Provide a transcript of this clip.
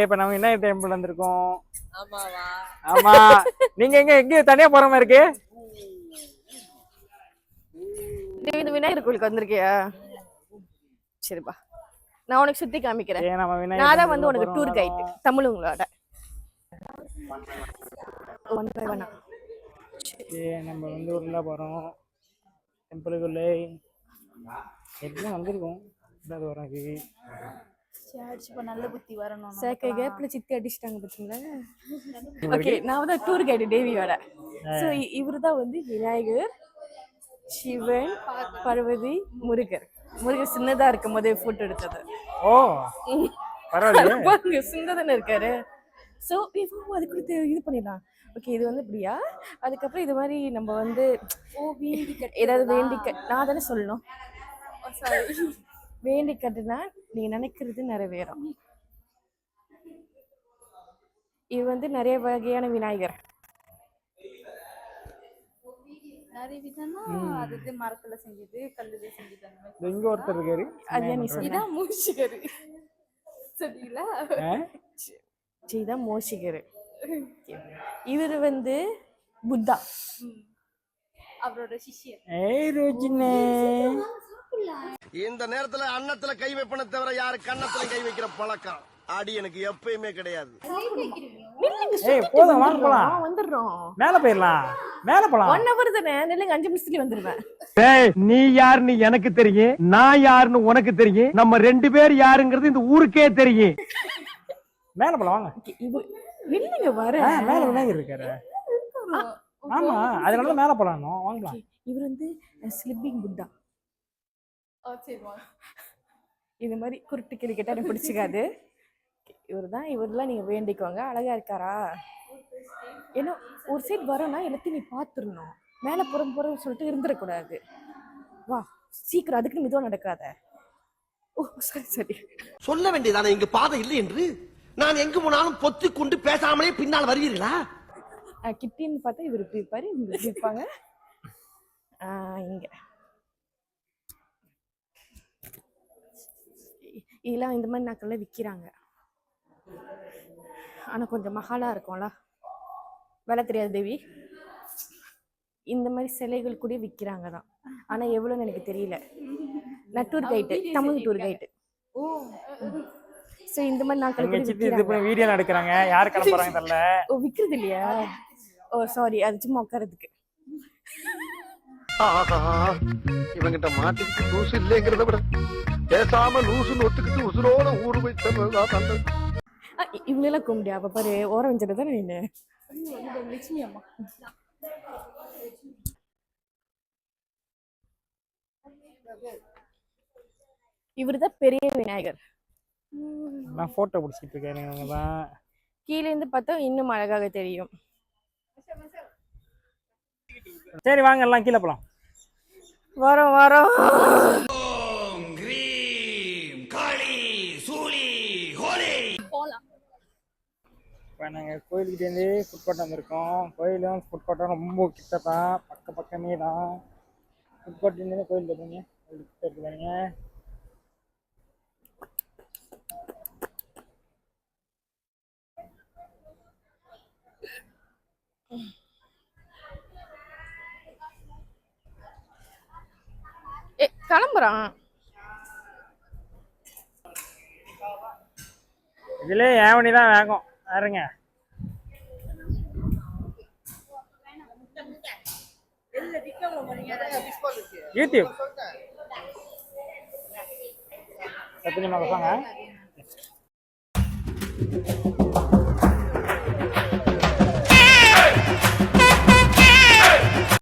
இப்ப நம்ம என்ன டெம்பிள் வந்திருக்கோம்? ஆமாவா? ஆமா. நீங்க எங்க தனியா போற மாதிரி இருக்கு? இந்த விநாயகர் கோயிலுக்கு வந்திருக்கியா? சரிப்பா, நான் உனக்கு சுத்தி காமிக்கிறேன். நான் தான் வந்து உனக்கு டூர் கைடு தமிழுங்களோட. நம்ம வந்து உள்ள போறோம் டெம்பிளுக்குள்ளே. எப்படியும் வந்திருக்கோம். நல்ல புத்தி வரணும். சேக்க கேப்ல சித்தி அடிச்சிட்டாங்க பாத்தீங்களா? ஓகே, நான் வந்து டூர் கைடு தேவியோட. சோ இவருதான் வந்து விநாயகர், சிவன், பார்வதி, முருகர். முருகர் சின்னதா இருக்கும் போதே போட்டோ எடுத்தது. ஓ பரவாயில்லை, சின்னதானே இருக்காரு. சோ அதுக்கு இது பண்ணிடலாம். ஓகே, இது வந்து இப்படியா? அதுக்கப்புறம் இது மாதிரி நம்ம வந்து ஏதாவது வேண்டிக்க நான் தானே சொல்லணும். வேண்டி கட்டுனா நீங்க நினைக்கிறது நிறைவேறும். இது வந்து நிறைய வகையான விநாயகர். நிறைய விதம்னா அது மரத்துல செஞ்சது, கல்லுல செஞ்சது. இங்க ஒருத்தர் இருக்காரு, அது நீ சொல்லிதான் மூஷிகர் சரிங்களா? இதுதான் மோஷிகர். இவரு வந்து புத்தா, அவரோட சிஷ்யர். இந்த நேரத்துல அன்னத்துல கை வைப்பன தவிர யாரு கன்னத்துல கை வைக்கிற பழக்கம் அடி எனக்கு எப்பயுமே கிடையாது. மேல போயிடலாம், மேல போலாம். 1 hour தானே, நில்லுங்க, 5 நிமிஷத்துல வந்துருவேன். நீ யாருன்னு எனக்கு தெரியும், நான் யாருன்னு உனக்கு தெரியும், நம்ம 2 பேர் யாருங்கிறது இந்த ஊருக்கே தெரியும். மேல போலாம் வாங்க. நில்லுங்க, வர மேல விநாயகர் இருக்காரு. ஆமா, அதனால மேல போலாம் வாங்கலாம். இவர் வந்து ஸ்லிப்பிங் புத்தா. இந்த மாதிரி குருட்டு கிளி கேட்டா எனக்கு பிடிச்சிக்காது. இவரெல்லாம் நீங்க வேண்டிக்கோங்க. அழகா இருக்காரா? ஏன்னா ஒரு சைட் வரோம்னா எல்லாத்தையும் நீ பாத்துடணும். மேல புறம் சொல்லிட்டு இருந்துடக்கூடாது. வா சீக்கிரம், அதுக்கு மெதுவா நடக்காத. ஓ சரி சொல்ல வேண்டியதானே இங்க பாதை இல்லை என்று. நான் எங்க போனாலும் பொத்தி கொண்டு பேசாமலே பின்னால் வருவீர்களா? கிட்டின்னு பார்த்தா இவர் இப்படி இருப்பாரு, இவங்க இப்படி இருப்பாங்க. இங்க இதெல்லாம் இந்த மாதிரி நாக்கள்ல விற்கிறாங்க. ஆனா கொஞ்சம் மகாலா இருக்கும்ல, விலை தெரியாது தேவி. இந்த மாதிரி சிலைகள் கூட விற்கிறாங்க தான். ஆனா எவ்வளோன்னு எனக்கு தெரியல. நான் tour guide, Tamil tour guide. So இந்த மாதிரி நாட்கள் வீடியோ எடுக்கிறாங்க. யாரு கிளம்புறாங்க தெரியல. ஓ விக்கிறது இல்லையா? ஓ சாரி, அது சும்மா உட்காரதுக்கு. இவங்கிட்ட மாட்டிக்கிட்டு லூசு இல்லைங்கிறத விட பேசாம லூசுன்னு ஒத்துக்கிட்டு உசுரோட ஊரு போய் தந்தது. இவங்களெல்லாம் கும்பிடியா? அப்ப பாரு, ஓரம் வஞ்சது தானே என்ன. லட்சுமி அம்மா. இவருதான் பெரிய விநாயகர். நான் போட்டோ பிடிச்சிட்டு இருக்கேன். கீழே இருந்து பார்த்தா இன்னும் அழகாக தெரியும். சரி வாங்க, எல்லாம் கீழே போலாம். வரோம். இப்போ நாங்கள் கோயிலுக்கிட்டேருந்து ஃபுட் கோர்ட் வந்திருக்கோம். கோயிலும் ஃபுட் கோர்ட்டும் ரொம்ப கிட்ட தான், பக்கமே தான். ஃபுட் கோர்ட்லேருந்து கோயில் போகிறீங்க, இருக்குதாங்க. கிளம்புறான். இதுல ஏவனி தான் வேகம். பாருங்க, யூடியூப் சத்தியமா பசங்க.